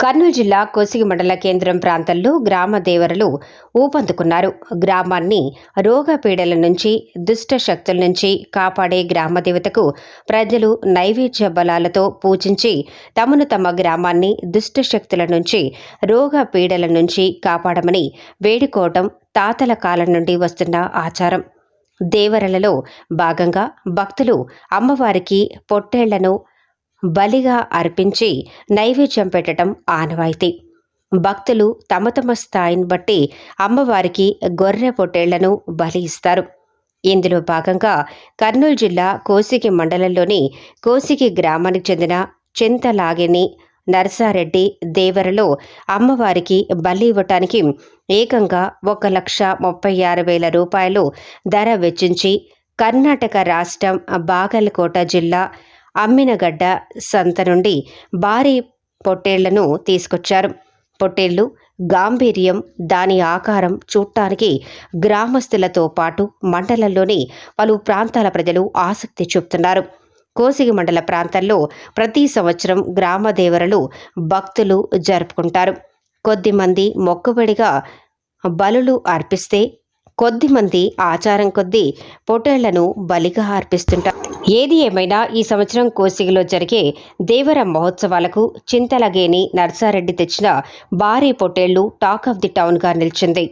కర్నూలు జిల్లా కోసిగి మండల కేంద్రం ప్రాంతంలో గ్రామ దేవరలు ఊపందుకున్నారు. గ్రామాన్ని రోగపీడల నుంచి, దుష్ట శక్తుల నుంచి కాపాడే గ్రామదేవతకు ప్రజలు నైవేద్య బలాలతో పూజించి తమ గ్రామాన్ని దుష్ట శక్తుల నుంచి, రోగపీడల నుంచి కాపాడమని వేడుకోవటం తాతల కాలం నుండి వస్తున్న ఆచారం. దేవరలలో భాగంగా భక్తులు అమ్మవారికి పొట్టేళ్లను బలిగా అర్పించి నైవేద్యం పెట్టడం ఆనవాయితీ. భక్తులు తమ స్థాయిని బట్టి అమ్మవారికి గొర్రె పొట్టేళ్లను బలి ఇస్తారు. ఇందులో భాగంగా కర్నూలు జిల్లా కోసిగి మండలంలోని కోసిగి గ్రామానికి చెందిన చింతలాగిని నర్సారెడ్డి దేవరలో అమ్మవారికి బలి ఇవ్వటానికి ఏకంగా 1,36,000 రూపాయలు ధర వెచ్చించి కర్ణాటక రాష్ట్రం బాగలకోట జిల్లా అమ్మినగడ్డ సంత నుండి భారీ పొట్టేళ్లను తీసుకొచ్చారు. పొట్టేళ్లు గాంభీర్యం, దాని ఆకారం చూడటానికి గ్రామస్తులతో పాటు మండలంలోని పలు ప్రాంతాల ప్రజలు ఆసక్తి చూపుతున్నారు. కోసిగి మండల ప్రాంతాల్లో ప్రతి సంవత్సరం గ్రామ దేవరలు భక్తులు జరుపుకుంటారు. కొద్దిమంది మొక్కుబడిగా బలులు అర్పిస్తే, కొద్దిమంది ఆచారం కొద్దీ పొట్టేళ్లను బలిగా అర్పిస్తుంటారు. ఏది ఏమైనా ఈ సంవత్సరం కోసిగిలో జరిగే దేవర మహోత్సవాలకు చింతలగేని నర్సారెడ్డి తెచ్చిన భారీ పొట్టేళ్లు టాక్ ఆఫ్ ది టౌన్గా నిలిచింది.